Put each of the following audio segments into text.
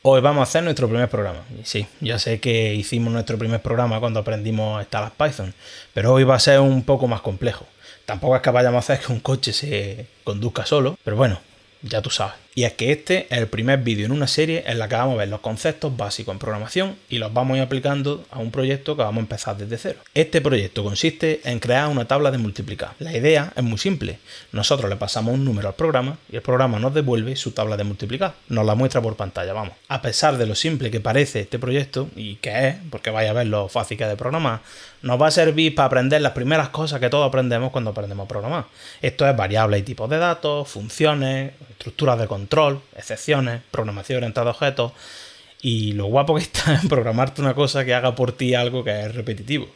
Hoy vamos a hacer nuestro primer programa. Y sí, ya sé que hicimos nuestro primer programa cuando aprendimos a instalar Python, pero hoy va a ser un poco más complejo. Tampoco es que vayamos a hacer que un coche se conduzca solo, pero bueno, ya tú sabes. Y es que este es el primer vídeo en una serie en la que vamos a ver los conceptos básicos en programación y los vamos a ir aplicando a un proyecto que vamos a empezar desde cero. Este proyecto consiste en crear una tabla de multiplicar. La idea es muy simple. Nosotros le pasamos un número al programa y el programa nos devuelve su tabla de multiplicar. Nos la muestra por pantalla, vamos. A pesar de lo simple que parece este proyecto, y que es, porque vais a ver lo fácil que es de programar, nos va a servir para aprender las primeras cosas que todos aprendemos cuando aprendemos a programar. Esto es variables y tipos de datos, funciones, estructuras de control, excepciones, programación orientada a objetos, y lo guapo que está en programarte una cosa que haga por ti algo que es repetitivo.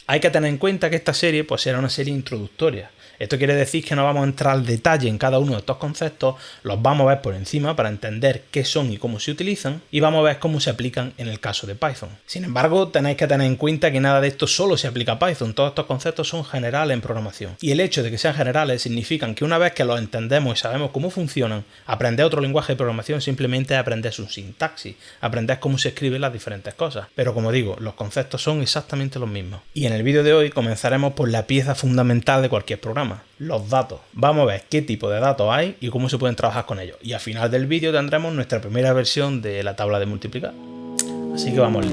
Hay que tener en cuenta que esta serie pues será una serie introductoria. Esto quiere decir que no vamos a entrar al detalle en cada uno de estos conceptos, los vamos a ver por encima para entender qué son y cómo se utilizan, y vamos a ver cómo se aplican en el caso de Python. Sin embargo, tenéis que tener en cuenta que nada de esto solo se aplica a Python, todos estos conceptos son generales en programación. Y el hecho de que sean generales significa que una vez que los entendemos y sabemos cómo funcionan, aprender otro lenguaje de programación simplemente es aprender su sintaxis, aprender cómo se escriben las diferentes cosas. Pero como digo, los conceptos son exactamente los mismos. Y en el vídeo de hoy comenzaremos por la pieza fundamental de cualquier programa: los datos. Vamos a ver qué tipo de datos hay y cómo se pueden trabajar con ellos. Y al final del vídeo tendremos nuestra primera versión de la tabla de multiplicar. Así que vamos.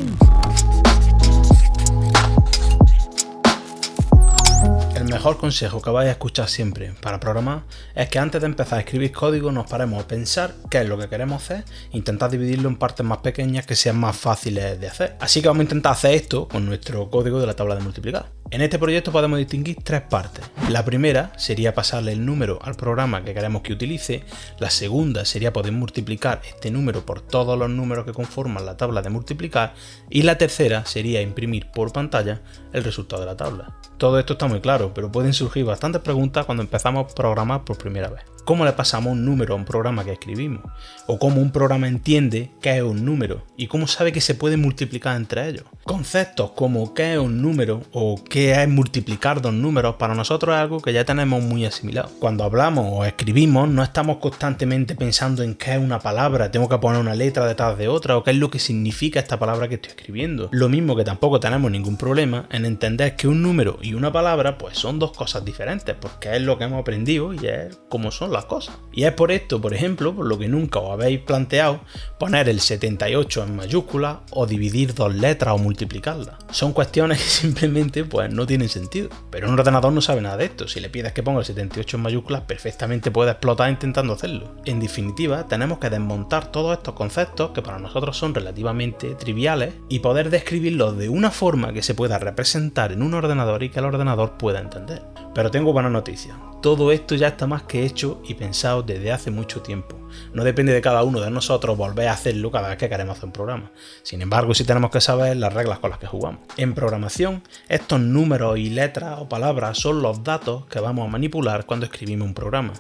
El mejor consejo que vais a escuchar siempre para programar es que antes de empezar a escribir código nos paremos a pensar qué es lo que queremos hacer e intentar dividirlo en partes más pequeñas que sean más fáciles de hacer. Así que vamos a intentar hacer esto con nuestro código de la tabla de multiplicar. En este proyecto podemos distinguir tres partes. La primera sería pasarle el número al programa que queremos que utilice. La segunda sería poder multiplicar este número por todos los números que conforman la tabla de multiplicar. Y la tercera sería imprimir por pantalla el resultado de la tabla. Todo esto está muy claro, pero pueden surgir bastantes preguntas cuando empezamos a programar por primera vez. ¿Cómo le pasamos un número a un programa que escribimos? ¿O cómo un programa entiende qué es un número? ¿Y cómo sabe que se puede multiplicar entre ellos? Conceptos como qué es un número o qué es multiplicar dos números para nosotros es algo que ya tenemos muy asimilado. Cuando hablamos o escribimos no estamos constantemente pensando en qué es una palabra, tengo que poner una letra detrás de otra o qué es lo que significa esta palabra que estoy escribiendo. Lo mismo que tampoco tenemos ningún problema en entender que un número y una palabra pues son dos cosas diferentes, porque es lo que hemos aprendido y es como son las cosas. Y es por esto, por ejemplo, por lo que nunca os habéis planteado poner el 78 en mayúsculas o dividir dos letras o multiplicarlas. Son cuestiones que simplemente pues no tienen sentido. Pero un ordenador no sabe nada de esto. Si le pides que ponga el 78 en mayúsculas, perfectamente puede explotar intentando hacerlo. En definitiva, tenemos que desmontar todos estos conceptos que para nosotros son relativamente triviales y poder describirlos de una forma que se pueda representar en un ordenador y que el ordenador pueda entender. Pero tengo buenas noticias. Todo esto ya está más que hecho y pensado desde hace mucho tiempo. No depende de cada uno de nosotros volver a hacerlo cada vez que queremos hacer un programa. Sin embargo, sí tenemos que saber las reglas con las que jugamos. En programación, estos números y letras o palabras son los datos que vamos a manipular cuando escribimos un programa.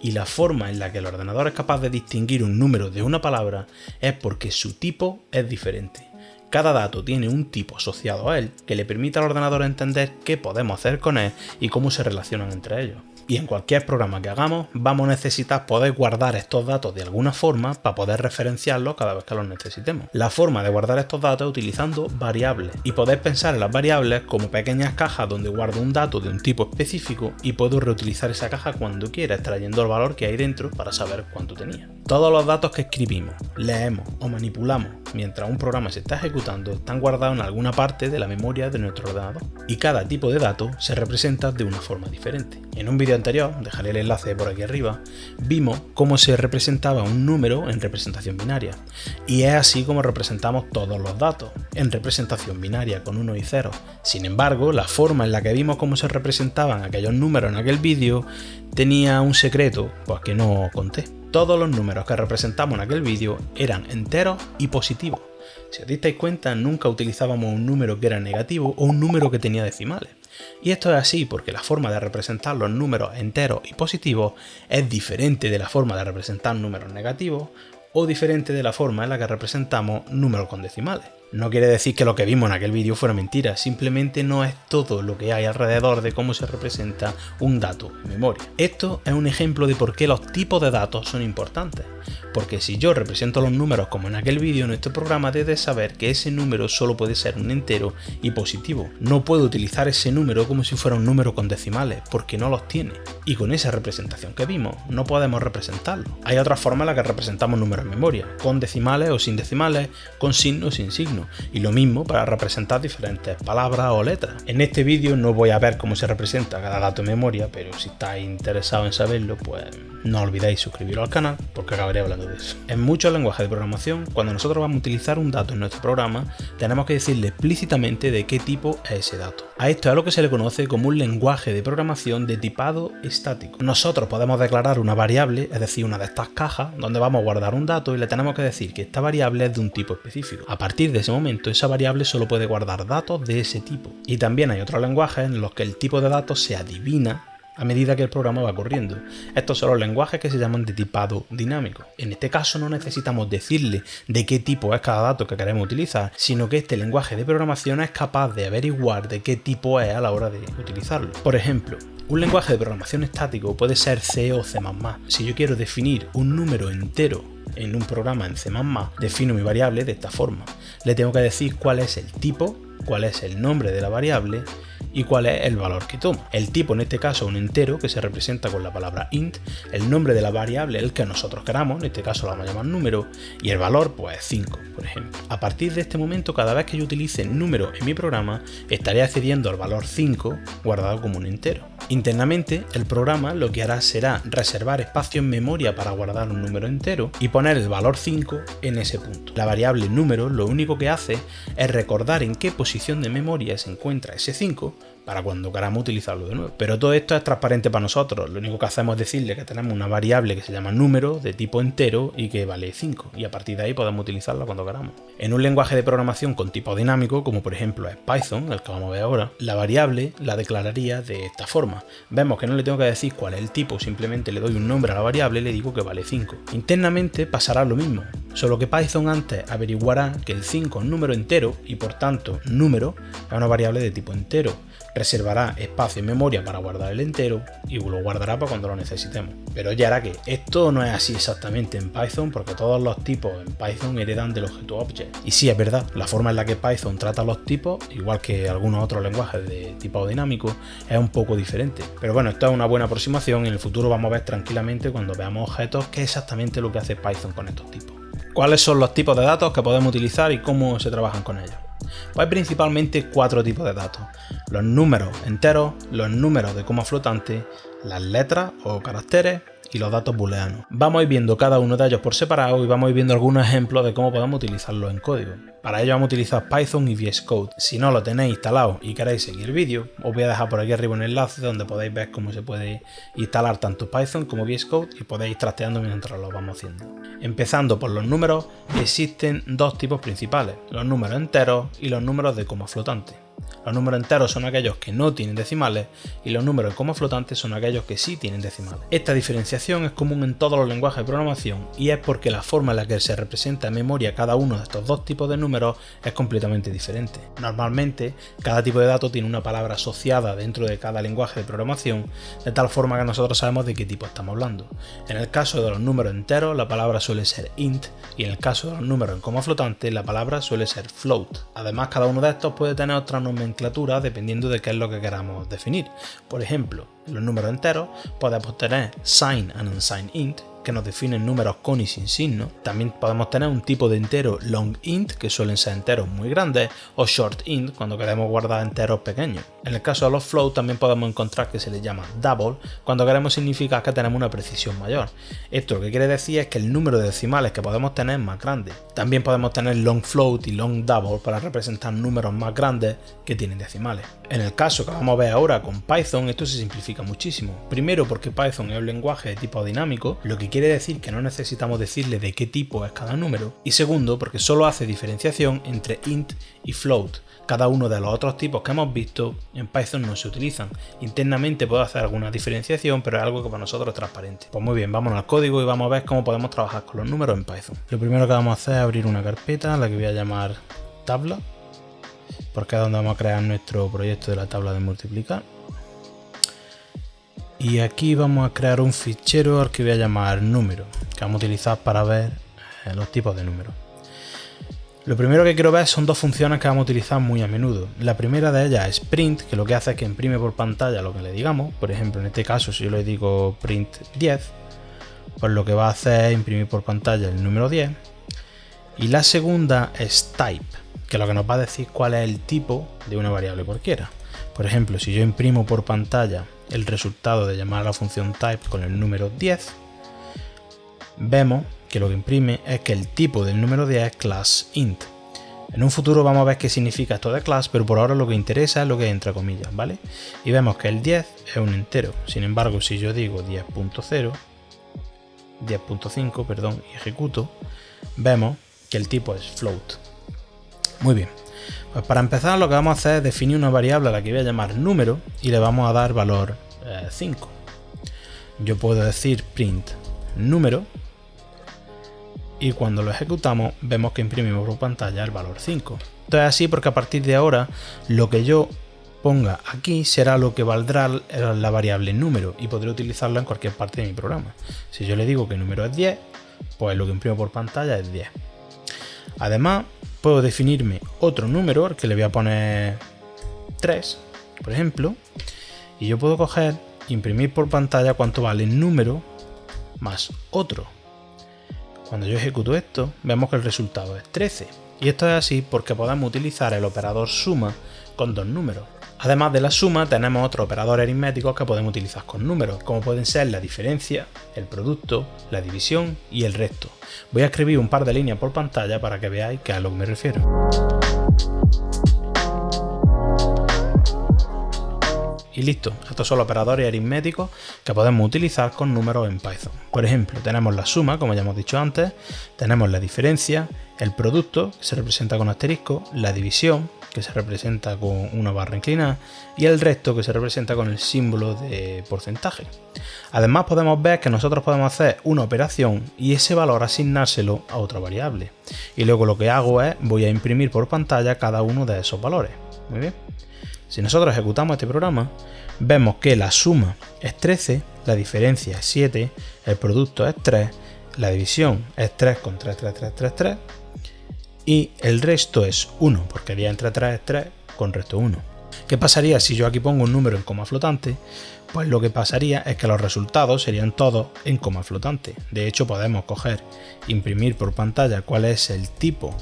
Y la forma en la que el ordenador es capaz de distinguir un número de una palabra es porque su tipo es diferente. Cada dato tiene un tipo asociado a él que le permite al ordenador entender qué podemos hacer con él y cómo se relacionan entre ellos. Y en cualquier programa que hagamos vamos a necesitar poder guardar estos datos de alguna forma para poder referenciarlos cada vez que los necesitemos. La forma de guardar estos datos es utilizando variables y poder pensar en las variables como pequeñas cajas donde guardo un dato de un tipo específico y puedo reutilizar esa caja cuando quiera, extrayendo el valor que hay dentro para saber cuánto tenía. Todos los datos que escribimos, leemos o manipulamos mientras un programa se está ejecutando están guardados en alguna parte de la memoria de nuestro ordenador. Y cada tipo de dato se representa de una forma diferente. En un vídeo anterior, dejaré el enlace por aquí arriba, vimos cómo se representaba un número en representación binaria. Y es así como representamos todos los datos, en representación binaria con 1 y 0. Sin embargo, la forma en la que vimos cómo se representaban aquellos números en aquel vídeo tenía un secreto, pues que no conté. Todos los números que representamos en aquel vídeo eran enteros y positivos. Si os disteis cuenta, nunca utilizábamos un número que era negativo o un número que tenía decimales. Y esto es así porque la forma de representar los números enteros y positivos es diferente de la forma de representar números negativos o diferente de la forma en la que representamos números con decimales. No quiere decir que lo que vimos en aquel vídeo fuera mentira, simplemente no es todo lo que hay alrededor de cómo se representa un dato en memoria. Esto es un ejemplo de por qué los tipos de datos son importantes, porque si yo represento los números como en aquel vídeo, nuestro programa debe saber que ese número solo puede ser un entero y positivo. No puedo utilizar ese número como si fuera un número con decimales, porque no los tiene. Y con esa representación que vimos, no podemos representarlo. Hay otra forma en la que representamos números en memoria, con decimales o sin decimales, con signo o sin signo, y lo mismo para representar diferentes palabras o letras. En este vídeo no voy a ver cómo se representa cada dato en memoria, pero si estáis interesados en saberlo, pues no olvidéis suscribiros al canal, porque acabaré hablando de eso. En muchos lenguajes de programación, cuando nosotros vamos a utilizar un dato en nuestro programa, tenemos que decirle explícitamente de qué tipo es ese dato. A esto es lo que se le conoce como un lenguaje de programación de tipado estático. Nosotros podemos declarar una variable, es decir, una de estas cajas, donde vamos a guardar un dato y le tenemos que decir que esta variable es de un tipo específico. A partir de ese momento, esa variable solo puede guardar datos de ese tipo. Y también hay otros lenguajes en los que el tipo de datos se adivina a medida que el programa va corriendo. Estos son los lenguajes que se llaman de tipado dinámico. En este caso no necesitamos decirle de qué tipo es cada dato que queremos utilizar, sino que este lenguaje de programación es capaz de averiguar de qué tipo es a la hora de utilizarlo. Por ejemplo, un lenguaje de programación estático puede ser C o C++. Si yo quiero definir un número entero en un programa en C++, defino mi variable de esta forma. Le tengo que decir cuál es el tipo, cuál es el nombre de la variable y cuál es el valor que toma. El tipo en este caso es un entero que se representa con la palabra int, el nombre de la variable el que nosotros queramos, en este caso lo vamos a llamar número, y el valor pues 5, por ejemplo. A partir de este momento, cada vez que yo utilice número en mi programa, estaré accediendo al valor 5 guardado como un entero. Internamente, el programa lo que hará será reservar espacio en memoria para guardar un número entero y poner el valor 5 en ese punto. La variable número lo único que hace es recordar en qué posición de memoria se encuentra ese 5 para cuando queramos utilizarlo de nuevo. Pero todo esto es transparente para nosotros, lo único que hacemos es decirle que tenemos una variable que se llama número de tipo entero y que vale 5, y a partir de ahí podemos utilizarla cuando queramos. En un lenguaje de programación con tipo dinámico, como por ejemplo es Python, el que vamos a ver ahora, la variable la declararía de esta forma. Vemos que no le tengo que decir cuál es el tipo, simplemente le doy un nombre a la variable y le digo que vale 5. Internamente pasará lo mismo, solo que Python antes averiguará que el 5 es un número entero y por tanto número es una variable de tipo entero. Reservará espacio en memoria para guardar el entero y lo guardará para cuando lo necesitemos. Pero ya hará que esto no es así exactamente en Python, porque todos los tipos en Python heredan del objeto object. Y sí, es verdad, la forma en la que Python trata los tipos, igual que algunos otros lenguajes de tipo dinámico, es un poco diferente. Pero bueno, esto es una buena aproximación y en el futuro vamos a ver tranquilamente cuando veamos objetos qué es exactamente lo que hace Python con estos tipos. ¿Cuáles son los tipos de datos que podemos utilizar y cómo se trabajan con ellos? Pues hay principalmente 4 tipos de datos: los números enteros, los números de coma flotante, las letras o caracteres y los datos booleanos. Vamos a ir viendo cada uno de ellos por separado y vamos a ir viendo algunos ejemplos de cómo podemos utilizarlos en código. Para ello vamos a utilizar Python y VS Code. Si no lo tenéis instalado y queréis seguir el vídeo, os voy a dejar por aquí arriba un enlace donde podéis ver cómo se puede instalar tanto Python como VS Code y podéis ir trasteando mientras lo vamos haciendo. Empezando por los números, existen dos tipos principales: los números enteros y los números de coma flotante. Los números enteros son aquellos que no tienen decimales y los números de coma flotante son aquellos que sí tienen decimales. Esta diferenciación es común en todos los lenguajes de programación y es porque la forma en la que se representa en memoria cada uno de estos dos tipos de números es completamente diferente. Normalmente, cada tipo de dato tiene una palabra asociada dentro de cada lenguaje de programación, de tal forma que nosotros sabemos de qué tipo estamos hablando. En el caso de los números enteros, la palabra suele ser int, y en el caso de los números en coma flotante, la palabra suele ser float. Además, cada uno de estos puede tener otra nomenclatura dependiendo de qué es lo que queramos definir. Por ejemplo, en los números enteros podemos tener signed and unsigned int, que nos definen números con y sin signo. También podemos tener un tipo de entero long int, que suelen ser enteros muy grandes, o short int, cuando queremos guardar enteros pequeños. En el caso de los float también podemos encontrar que se les llama double, cuando queremos significar que tenemos una precisión mayor. Esto lo que quiere decir es que el número de decimales que podemos tener es más grande. También podemos tener long float y long double para representar números más grandes que tienen decimales. En el caso que vamos a ver ahora con Python, esto se simplifica muchísimo. Primero, porque Python es un lenguaje de tipo dinámico, lo que quiere decir que no necesitamos decirle de qué tipo es cada número. Y segundo, porque solo hace diferenciación entre int y float. Cada uno de los otros tipos que hemos visto en Python no se utilizan. Internamente puedo hacer alguna diferenciación, pero es algo que para nosotros es transparente. Pues muy bien, vámonos al código y vamos a ver cómo podemos trabajar con los números en Python. Lo primero que vamos a hacer es abrir una carpeta, la que voy a llamar tabla, porque es donde vamos a crear nuestro proyecto de la tabla de multiplicar. Y aquí vamos a crear un fichero al que voy a llamar número, que vamos a utilizar para ver los tipos de números. Lo primero que quiero ver son dos funciones que vamos a utilizar muy a menudo. La primera de ellas es print, que lo que hace es que imprime por pantalla lo que le digamos. Por ejemplo, en este caso, si yo le digo print 10, pues lo que va a hacer es imprimir por pantalla el número 10. Y la segunda es type, que lo que nos va a decir cuál es el tipo de una variable cualquiera. Por ejemplo, si yo imprimo por pantalla el resultado de llamar a la función type con el número 10, vemos que lo que imprime es que el tipo del número 10 es class int. En un futuro vamos a ver qué significa esto de class, pero por ahora lo que interesa es lo que es entre comillas, ¿vale? Y vemos que el 10 es un entero. Sin embargo, si yo digo 10.0, 10.5, perdón, y ejecuto, vemos que el tipo es float. Muy bien. Pues para empezar lo que vamos a hacer es definir una variable a la que voy a llamar número y le vamos a dar valor 5. Yo puedo decir print número y cuando lo ejecutamos vemos que imprimimos por pantalla el valor 5. Esto es así porque a partir de ahora lo que yo ponga aquí será lo que valdrá la variable número y podré utilizarla en cualquier parte de mi programa. Si yo le digo que número es 10, pues lo que imprimo por pantalla es 10. Además, puedo definirme otro número al que le voy a poner 3, por ejemplo, y yo puedo coger, imprimir por pantalla cuánto vale el número más otro. Cuando yo ejecuto esto, vemos que el resultado es 13. Y esto es así porque podemos utilizar el operador suma con dos números. Además de la suma, tenemos otros operadores aritméticos que podemos utilizar con números, como pueden ser la diferencia, el producto, la división y el resto. Voy a escribir un par de líneas por pantalla para que veáis que a lo que me refiero. Y listo, estos son los operadores aritméticos que podemos utilizar con números en Python. Por ejemplo, tenemos la suma, como ya hemos dicho antes, tenemos la diferencia, el producto, que se representa con asterisco, la división, que se representa con una barra inclinada, y el resto, que se representa con el símbolo de porcentaje. Además podemos ver que nosotros podemos hacer una operación y ese valor asignárselo a otra variable. Y luego lo que hago es, voy a imprimir por pantalla cada uno de esos valores. Muy bien. Si nosotros ejecutamos este programa, vemos que la suma es 13, la diferencia es 7, el producto es 3, la división es 3 con 3, 3, 3, 3, 3, y el resto es 1, porque 10 entre 3 es 3 con resto 1. ¿Qué pasaría si yo aquí pongo un número en coma flotante? Pues lo que pasaría es que los resultados serían todos en coma flotante. De hecho, podemos coger, imprimir por pantalla cuál es el tipo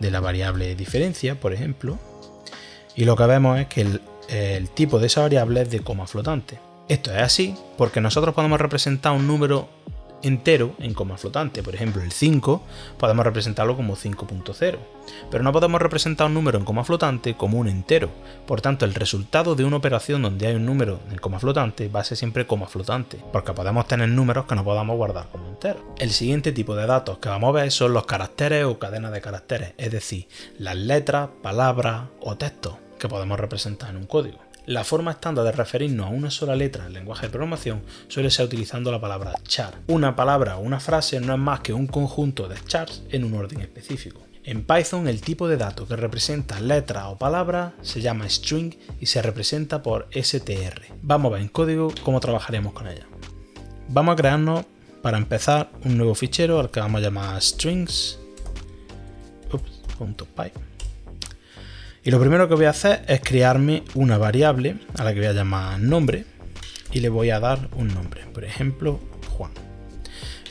de la variable diferencia, por ejemplo, y lo que vemos es que el tipo de esa variable es de coma flotante. Esto es así porque nosotros podemos representar un número entero en coma flotante. Por ejemplo, el 5 podemos representarlo como 5.0, pero no podemos representar un número en coma flotante como un entero. Por tanto, el resultado de una operación donde hay un número en coma flotante va a ser siempre coma flotante, porque podemos tener números que no podamos guardar como enteros. El siguiente tipo de datos que vamos a ver son los caracteres o cadenas de caracteres, es decir, las letras, palabras o textos que podemos representar en un código. La forma estándar de referirnos a una sola letra en el lenguaje de programación suele ser utilizando la palabra char. Una palabra o una frase no es más que un conjunto de chars en un orden específico. En Python el tipo de dato que representa letras o palabras se llama string y se representa por str. Vamos a ver en código cómo trabajaremos con ella. Vamos a crearnos, para empezar, un nuevo fichero al que vamos a llamar strings.py. Y lo primero que voy a hacer es crearme una variable a la que voy a llamar nombre y le voy a dar un nombre, por ejemplo, Juan.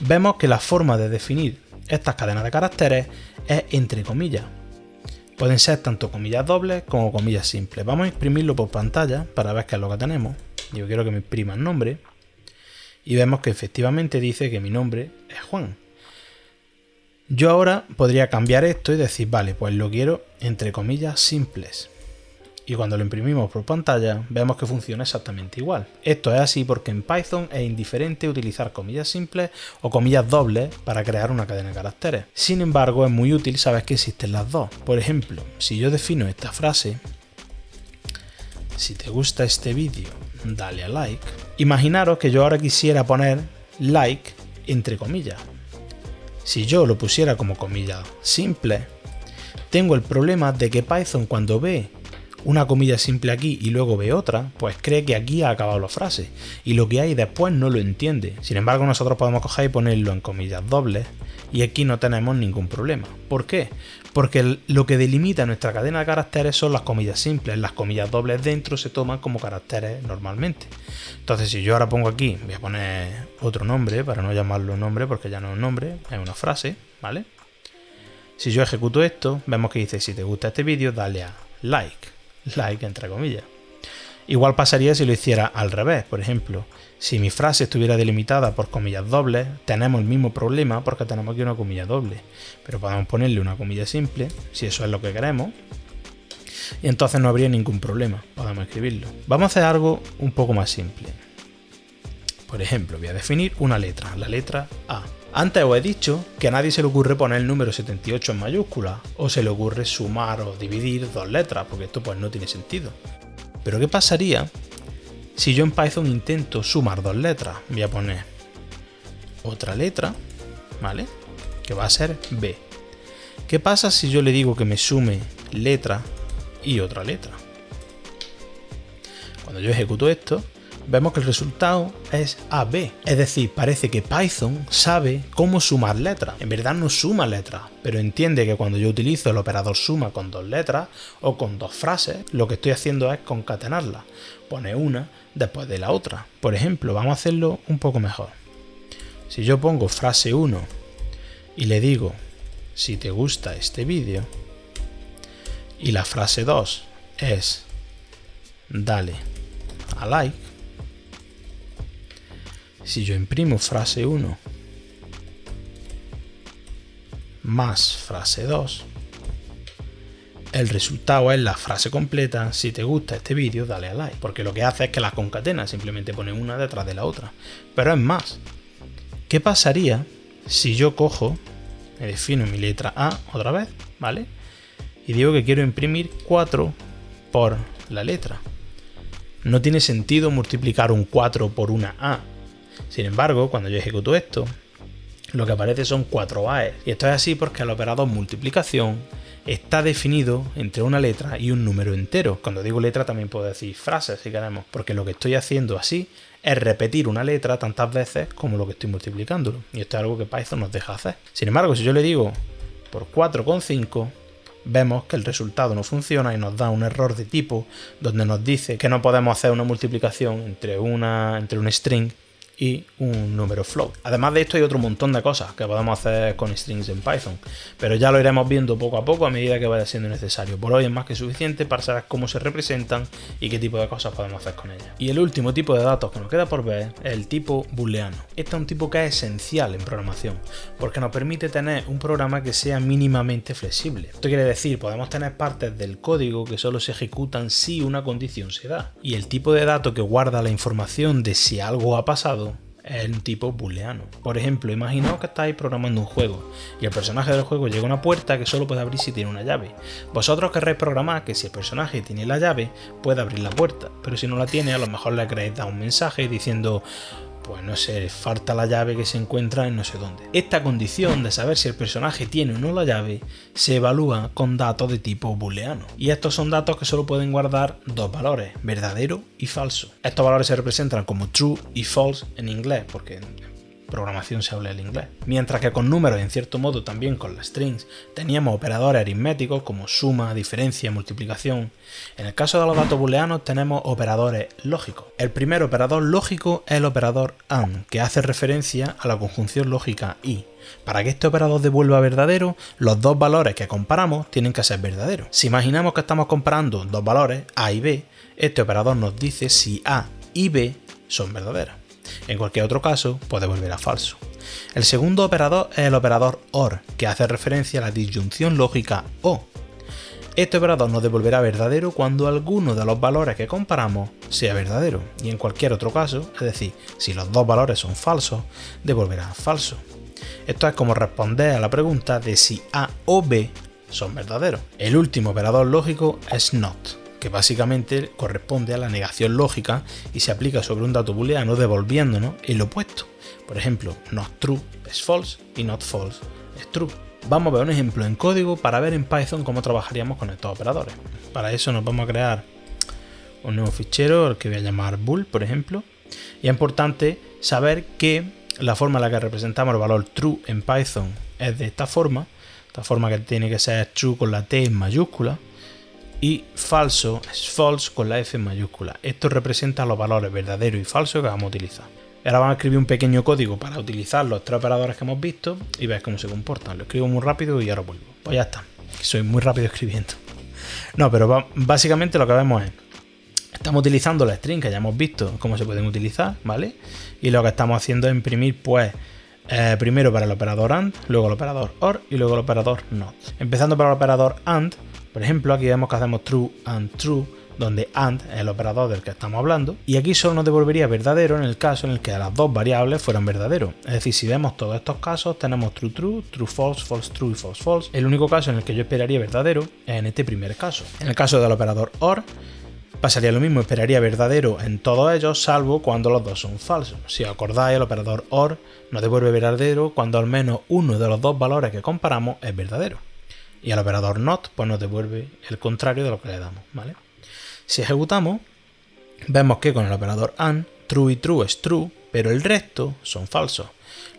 Vemos que la forma de definir estas cadenas de caracteres es entre comillas. Pueden ser tanto comillas dobles como comillas simples. Vamos a imprimirlo por pantalla para ver qué es lo que tenemos. Yo quiero que me imprima el nombre y vemos que efectivamente dice que mi nombre es Juan. Yo ahora podría cambiar esto y decir, vale, pues lo quiero entre comillas simples. Y cuando lo imprimimos por pantalla, vemos que funciona exactamente igual. Esto es así porque en Python es indiferente utilizar comillas simples o comillas dobles para crear una cadena de caracteres. Sin embargo, es muy útil saber que existen las dos. Por ejemplo, si yo defino esta frase, si te gusta este vídeo, dale a like. Imaginaros que yo ahora quisiera poner like entre comillas. Si yo lo pusiera como comillas simples, tengo el problema de que Python, cuando ve una comilla simple aquí y luego ve otra, pues cree que aquí ha acabado la frase y lo que hay después no lo entiende. Sin embargo, nosotros podemos coger y ponerlo en comillas dobles y aquí no tenemos ningún problema. ¿Por qué? Porque lo que delimita nuestra cadena de caracteres son las comillas simples. Las comillas dobles dentro se toman como caracteres normalmente. Entonces, si yo ahora pongo aquí, voy a poner otro nombre para no llamarlo nombre porque ya no es un nombre, es una frase, ¿vale? Si yo ejecuto esto, vemos que dice: si te gusta este vídeo, dale a like entre comillas. Igual pasaría si lo hiciera al revés. Por ejemplo, si mi frase estuviera delimitada por comillas dobles, tenemos el mismo problema porque tenemos aquí una comilla doble. Pero podemos ponerle una comilla simple, si eso es lo que queremos, y entonces no habría ningún problema, podemos escribirlo. Vamos a hacer algo un poco más simple. Por ejemplo, voy a definir una letra, la letra A. Antes os he dicho que a nadie se le ocurre poner el número 78 en mayúsculas, o se le ocurre sumar o dividir dos letras, porque esto pues no tiene sentido. Pero ¿qué pasaría si yo en Python intento sumar dos letras? Voy a poner otra letra, ¿vale? Que va a ser B. ¿Qué pasa si yo le digo que me sume letra y otra letra? Cuando yo ejecuto esto, vemos que el resultado es AB. Es decir, parece que Python sabe cómo sumar letras. En verdad no suma letras, pero entiende que cuando yo utilizo el operador suma con dos letras o con dos frases, lo que estoy haciendo es concatenarlas. Pone una después de la otra. Por ejemplo, vamos a hacerlo un poco mejor. Si yo pongo frase 1 y le digo: si te gusta este vídeo, y la frase 2 es: dale a like. Si yo imprimo frase 1 más frase 2, el resultado es la frase completa: si te gusta este vídeo, dale a like. Porque lo que hace es que las concatena, simplemente pone una detrás de la otra. Pero es más, ¿qué pasaría si yo cojo, me defino mi letra A otra vez, ¿vale? Y digo que quiero imprimir 4 por la letra. No tiene sentido multiplicar un 4 por una A. Sin embargo, cuando yo ejecuto esto, lo que aparece son 4 A's. Y esto es así porque el operador multiplicación está definido entre una letra y un número entero. Cuando digo letra también puedo decir frases si queremos, porque lo que estoy haciendo así es repetir una letra tantas veces como lo que estoy multiplicándolo. Y esto es algo que Python nos deja hacer. Sin embargo, si yo le digo por 4,5, vemos que el resultado no funciona y nos da un error de tipo donde nos dice que no podemos hacer una multiplicación entre un string y un número float. Además de esto hay otro montón de cosas que podemos hacer con strings en Python, pero ya lo iremos viendo poco a poco a medida que vaya siendo necesario. Por hoy es más que suficiente para saber cómo se representan y qué tipo de cosas podemos hacer con ellas. Y el último tipo de datos que nos queda por ver es el tipo booleano. Este es un tipo que es esencial en programación porque nos permite tener un programa que sea mínimamente flexible. Esto quiere decir, podemos tener partes del código que solo se ejecutan si una condición se da, y el tipo de dato que guarda la información de si algo ha pasado es un tipo booleano. Por ejemplo, imaginaos que estáis programando un juego y el personaje del juego llega a una puerta que solo puede abrir si tiene una llave. Vosotros querréis programar que si el personaje tiene la llave puede abrir la puerta, pero si no la tiene, a lo mejor le queréis dar un mensaje diciendo: pues no sé, falta la llave que se encuentra en no sé dónde. Esta condición de saber si el personaje tiene o no la llave se evalúa con datos de tipo booleano. Y estos son datos que solo pueden guardar dos valores: verdadero y falso. Estos valores se representan como true y false en inglés, porque en programación se habla el inglés. Mientras que con números, en cierto modo también con las strings, teníamos operadores aritméticos como suma, diferencia, multiplicación. En el caso de los datos booleanos tenemos operadores lógicos. El primer operador lógico es el operador AND, que hace referencia a la conjunción lógica y. Para que este operador devuelva verdadero, los dos valores que comparamos tienen que ser verdaderos. Si imaginamos que estamos comparando dos valores, A y B, este operador nos dice si A y B son verdaderos. En cualquier otro caso, puede volver a falso. El segundo operador es el operador OR, que hace referencia a la disyunción lógica O. Este operador nos devolverá verdadero cuando alguno de los valores que comparamos sea verdadero, y en cualquier otro caso, es decir, si los dos valores son falsos, devolverá falso. Esto es como responder a la pregunta de si A o B son verdaderos. El último operador lógico es NOT, que básicamente corresponde a la negación lógica y se aplica sobre un dato booleano devolviéndonos el opuesto. Por ejemplo, not true es false y not false es true. Vamos a ver un ejemplo en código para ver en Python cómo trabajaríamos con estos operadores. Para eso nos vamos a crear un nuevo fichero, el que voy a llamar bool, por ejemplo. Y es importante saber que la forma en la que representamos el valor true en Python es de esta forma que tiene que ser true con la T en mayúscula, y falso es false con la F en mayúscula. Esto representa los valores verdadero y falso que vamos a utilizar. Ahora vamos a escribir un pequeño código para utilizar los tres operadores que hemos visto y ver cómo se comportan. Lo escribo muy rápido y ahora vuelvo. Pues ya está, soy muy rápido escribiendo. No, pero básicamente lo que vemos es, estamos utilizando la string que ya hemos visto cómo se pueden utilizar, ¿vale? Y lo que estamos haciendo es imprimir, pues, primero para el operador AND, luego el operador OR y luego el operador NOT. Empezando para el operador AND, por ejemplo, aquí vemos que hacemos true and true, donde AND es el operador del que estamos hablando, y aquí solo nos devolvería verdadero en el caso en el que las dos variables fueran verdadero. Es decir, si vemos todos estos casos, tenemos true true, true false, false true y false false. El único caso en el que yo esperaría verdadero es en este primer caso. En el caso del operador OR, pasaría lo mismo, esperaría verdadero en todos ellos, salvo cuando los dos son falsos. Si os acordáis, el operador OR nos devuelve verdadero cuando al menos uno de los dos valores que comparamos es verdadero. Y el operador NOT pues nos devuelve el contrario de lo que le damos, ¿vale? Si ejecutamos, vemos que con el operador AND, true y true es true, pero el resto son falsos.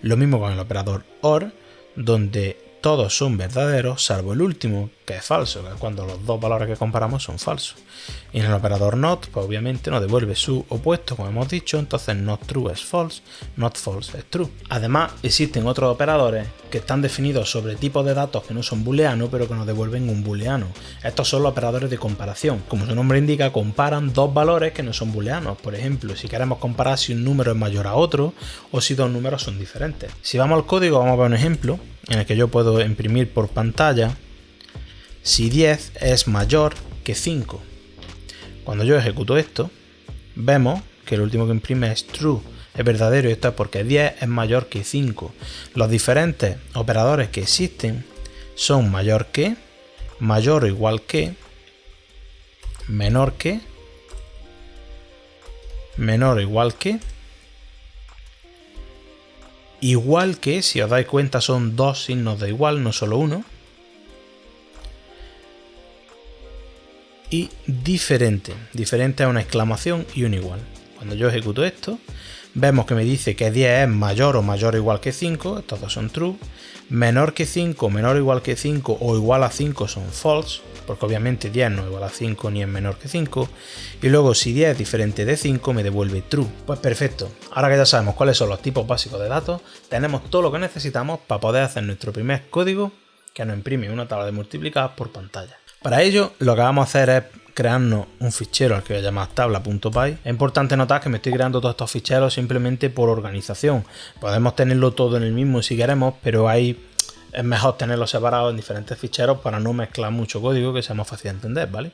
Lo mismo con el operador OR, donde todos son verdaderos, salvo el último, que es falso, que es cuando los dos valores que comparamos son falsos. Y en el operador NOT, pues obviamente nos devuelve su opuesto, como hemos dicho, entonces not true es false, not false es true. Además, existen otros operadores que están definidos sobre tipos de datos que no son booleanos, pero que nos devuelven un booleano. Estos son los operadores de comparación. Como su nombre indica, comparan dos valores que no son booleanos. Por ejemplo, si queremos comparar si un número es mayor a otro o si dos números son diferentes. Si vamos al código, vamos a ver un ejemplo en el que yo puedo imprimir por pantalla si 10 es mayor que 5. Cuando yo ejecuto esto, vemos que el último que imprime es true, es verdadero, y esto es porque 10 es mayor que 5. Los diferentes operadores que existen son mayor que, mayor o igual que, menor que, menor o igual que, igual que, si os dais cuenta son dos signos de igual, no solo uno, y diferente. Diferente es una exclamación y un igual. Cuando yo ejecuto esto, vemos que me dice que 10 es mayor o mayor o igual que 5, estos dos son true, menor que 5, menor o igual que 5 o igual a 5 son false, porque obviamente 10 no es igual a 5 ni es menor que 5, y luego si 10 es diferente de 5 me devuelve true. Pues perfecto, ahora que ya sabemos cuáles son los tipos básicos de datos, tenemos todo lo que necesitamos para poder hacer nuestro primer código que nos imprime una tabla de multiplicar por pantalla. Para ello, lo que vamos a hacer es crearnos un fichero al que voy a llamar tabla.py. Es importante notar que me estoy creando todos estos ficheros simplemente por organización. Podemos tenerlo todo en el mismo si queremos, pero ahí es mejor tenerlos separados en diferentes ficheros para no mezclar mucho código, que sea más fácil de entender, ¿vale?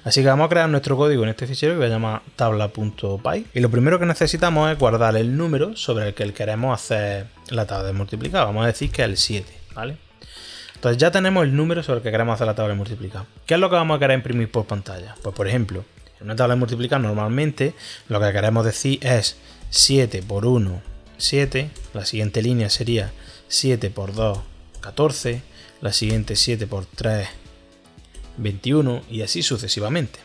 Así que vamos a crear nuestro código en este fichero que voy a llamar tabla.py. Y lo primero que necesitamos es guardar el número sobre el que queremos hacer la tabla de multiplicar. Vamos a decir que es el 7, ¿vale? Entonces ya tenemos el número sobre el que queremos hacer la tabla de multiplicar. ¿Qué es lo que vamos a querer imprimir por pantalla? Pues por ejemplo, en una tabla de multiplicar normalmente lo que queremos decir es 7 por 1, 7. La siguiente línea sería 7 por 2, 14. La siguiente 7 por 3, 21 y así sucesivamente.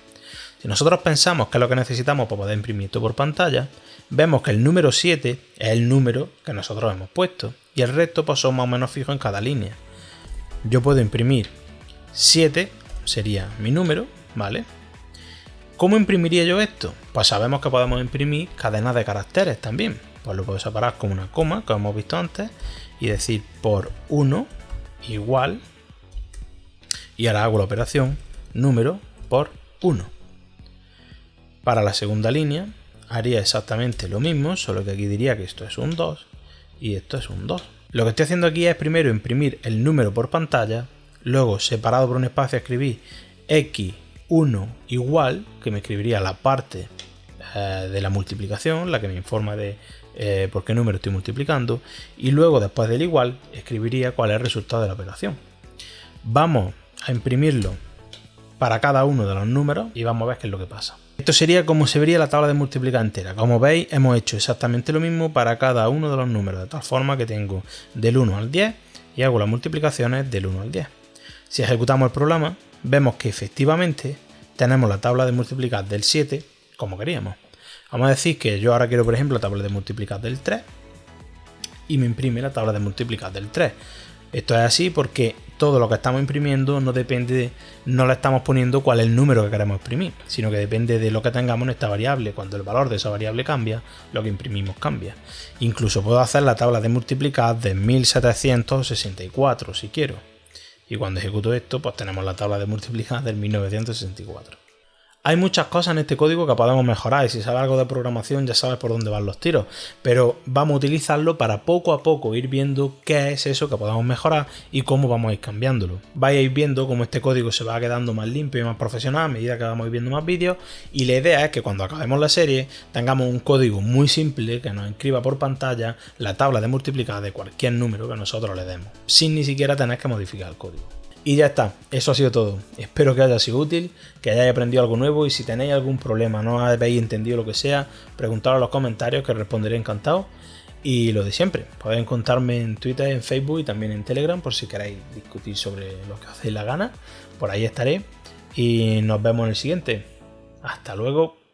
Si nosotros pensamos que es lo que necesitamos para poder imprimir esto por pantalla, vemos que el número 7 es el número que nosotros hemos puesto y el resto pues son más o menos fijos en cada línea. Yo puedo imprimir 7, sería mi número, ¿vale? ¿Cómo imprimiría yo esto? Pues sabemos que podemos imprimir cadenas de caracteres también. Pues lo puedo separar con una coma, como hemos visto antes, y decir por 1 igual, y ahora hago la operación número por 1. Para la segunda línea haría exactamente lo mismo, solo que aquí diría que esto es un 2 y esto es un 2. Lo que estoy haciendo aquí es primero imprimir el número por pantalla, luego separado por un espacio escribir x1 igual, que me escribiría la parte de la multiplicación, la que me informa de por qué número estoy multiplicando, y luego después del igual escribiría cuál es el resultado de la operación. Vamos a imprimirlo para cada uno de los números y vamos a ver qué es lo que pasa. Esto sería como se vería la tabla de multiplicar entera. Como veis, hemos hecho exactamente lo mismo para cada uno de los números, de tal forma que tengo del 1 al 10 y hago las multiplicaciones del 1 al 10. Si ejecutamos el programa, vemos que efectivamente tenemos la tabla de multiplicar del 7 como queríamos. Vamos a decir que yo ahora quiero, por ejemplo, la tabla de multiplicar del 3 y me imprime la tabla de multiplicar del 3. Esto es así porque todo lo que estamos imprimiendo no le estamos poniendo cuál es el número que queremos imprimir, sino que depende de lo que tengamos en esta variable. Cuando el valor de esa variable cambia, lo que imprimimos cambia. Incluso puedo hacer la tabla de multiplicar de 1764 si quiero. Y cuando ejecuto esto, pues tenemos la tabla de multiplicar del 1964. Hay muchas cosas en este código que podemos mejorar y si sabes algo de programación ya sabes por dónde van los tiros, pero vamos a utilizarlo para poco a poco ir viendo qué es eso que podemos mejorar y cómo vamos a ir cambiándolo. Vais a ir viendo cómo este código se va quedando más limpio y más profesional a medida que vamos a ir viendo más vídeos, y la idea es que cuando acabemos la serie tengamos un código muy simple que nos escriba por pantalla la tabla de multiplicar de cualquier número que nosotros le demos, sin ni siquiera tener que modificar el código. Y ya está, eso ha sido todo. Espero que haya sido útil, que hayáis aprendido algo nuevo y si tenéis algún problema, no habéis entendido lo que sea, preguntadlo en los comentarios que responderé encantado. Y lo de siempre, podéis encontrarme en Twitter, en Facebook y también en Telegram por si queréis discutir sobre lo que os deis la gana. Por ahí estaré y nos vemos en el siguiente. Hasta luego.